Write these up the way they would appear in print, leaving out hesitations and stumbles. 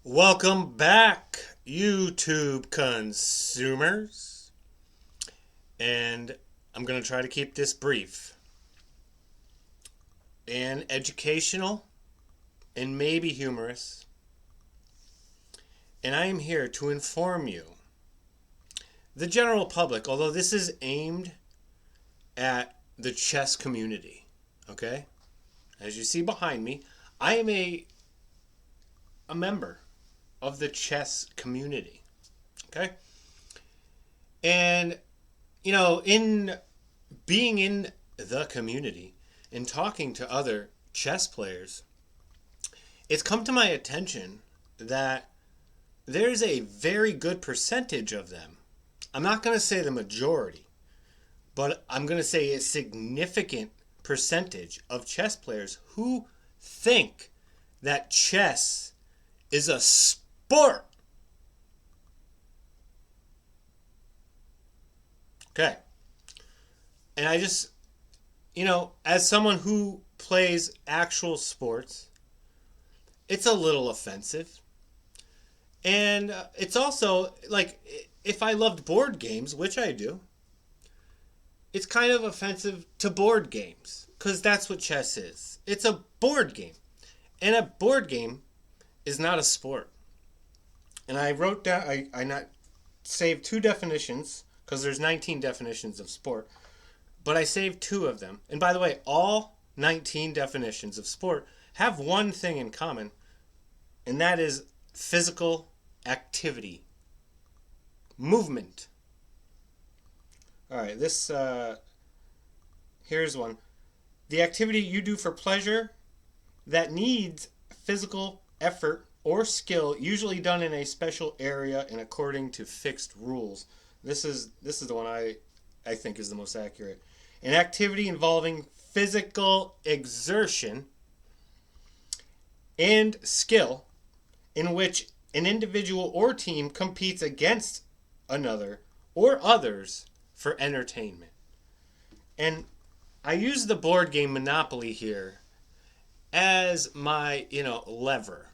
Welcome back, YouTube consumers. And I'm going to try to keep this brief and educational and maybe humorous. And I am here to inform you, the general public, although this is aimed at the chess community, okay? As you see behind me, I am a member of the chess community, okay? And, in being in the community and talking to other chess players, it's come to my attention that there's a very good percentage of them. I'm not going to say the majority, but I'm going to say a significant percentage of chess players who think that chess is a sport. Okay. And I just, as someone who plays actual sports, it's a little offensive. And it's also like if I loved board games, which I do, it's kind of offensive to board games because that's what chess is. It's a board game. And a board game is not a sport. And I wrote down, I not saved two definitions because there's 19 definitions of sport, but I saved two of them. And by the way, all 19 definitions of sport have one thing in common, and that is physical activity, movement. All right, here's one. The activity you do for pleasure that needs physical effort or skill, usually done in a special area and according to fixed rules. This is the one I think is the most accurate. An activity involving physical exertion and skill in which an individual or team competes against another or others for entertainment. And I use the board game Monopoly here as my, lever.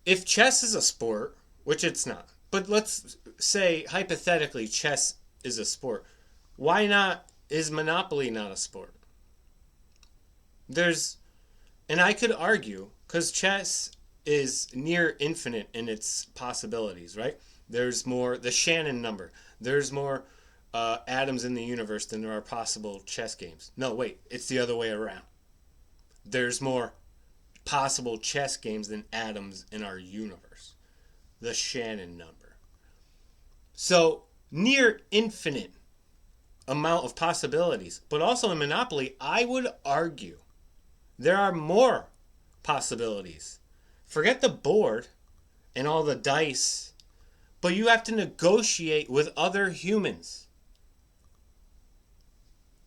If chess is a sport, which it's not, but let's say hypothetically chess is a sport, why not is Monopoly not a sport? There's and I could argue cuz chess is near infinite in its possibilities, right? There's more the Shannon number. There's more atoms in the universe than there are possible chess games. No, wait, it's the other way around. There's more possible chess games than atoms in our universe. The Shannon number. So, near infinite amount of possibilities. But also in Monopoly, I would argue there are more possibilities. Forget the board and all the dice, but you have to negotiate with other humans.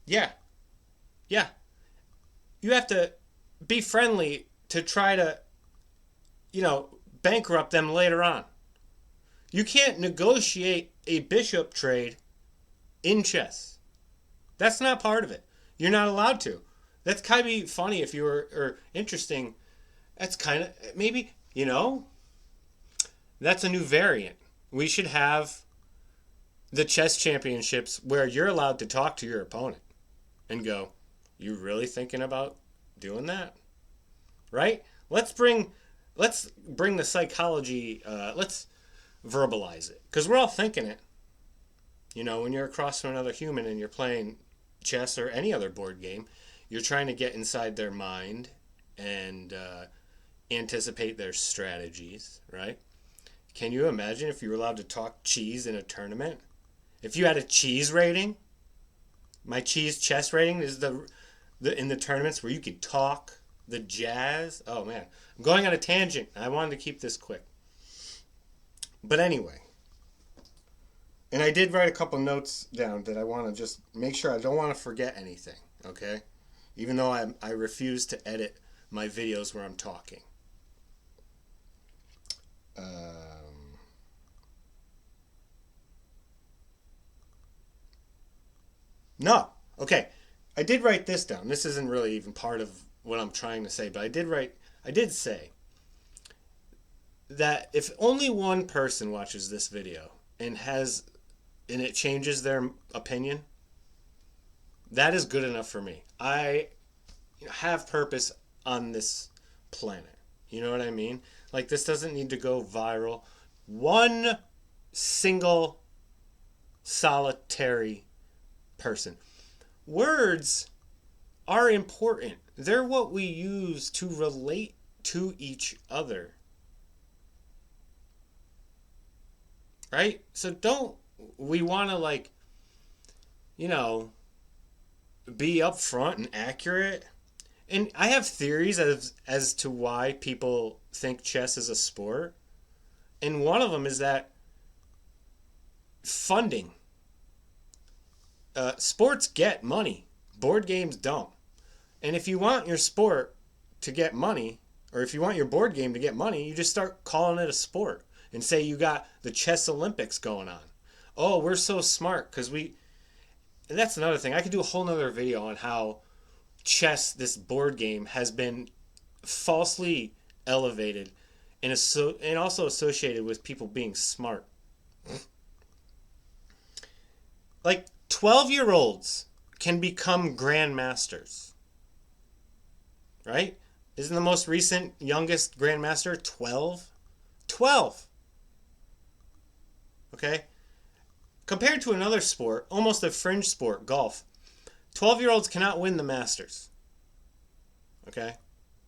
Yeah, yeah. You have to be friendly to try to, bankrupt them later on. You can't negotiate a bishop trade in chess. That's not part of it. You're not allowed to. That's kind of be funny if you were or interesting. That's kind of maybe that's a new variant. We should have the chess championships where you're allowed to talk to your opponent and go, "You really thinking about doing that?" Right? Let's bring the psychology. Let's verbalize it because we're all thinking it. When you're across from another human and you're playing chess or any other board game, you're trying to get inside their mind and anticipate their strategies, right? Can you imagine if you were allowed to talk cheese in a tournament? If you had a cheese rating, my cheese chess rating is the in the tournaments where you could talk the jazz. Oh man, I'm going on a tangent. I wanted to keep this quick. But anyway, and I did write a couple notes down that I want to just make sure I don't want to forget anything, okay? Even though I refuse to edit my videos where I'm talking. No. Okay. I did write this down. This isn't really even part of what I'm trying to say, but I did say that if only one person watches this video and it changes their opinion, that is good enough for me. I have purpose on this planet. You know what I mean? Like, this doesn't need to go viral. One single solitary person. Words are important. They're what we use to relate to each other. Right? So don't we want to, like, you know, be upfront and accurate? And I have theories as to why people think chess is a sport. And one of them is that funding. Sports get money. Board games don't. And if you want your sport to get money, or if you want your board game to get money, you just start calling it a sport and say you got the chess Olympics going on. Oh, we're so smart because we. And that's another thing. I could do a whole nother video on how chess, this board game, has been falsely elevated and also associated with people being smart. Like, 12-year-olds can become grandmasters, right? Isn't the most recent youngest grandmaster 12? 12! Okay? Compared to another sport, almost a fringe sport, golf, 12-year-olds cannot win the Masters. Okay?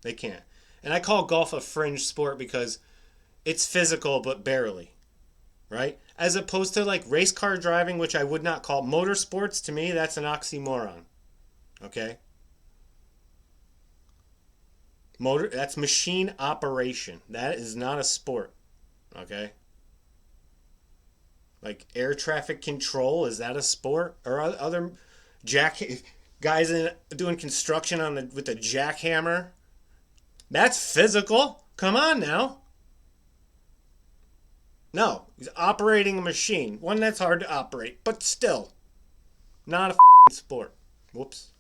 They can't. And I call golf a fringe sport because it's physical, but barely. Right? As opposed to, like, race car driving, which I would not call motorsports. To me, that's an oxymoron. Okay? That's machine operation. That is not a sport. Okay? Like, air traffic control, is that a sport? Or other guys doing construction with a jackhammer? That's physical. Come on now. No, he's operating a machine, one that's hard to operate, but still not a sport. Whoops.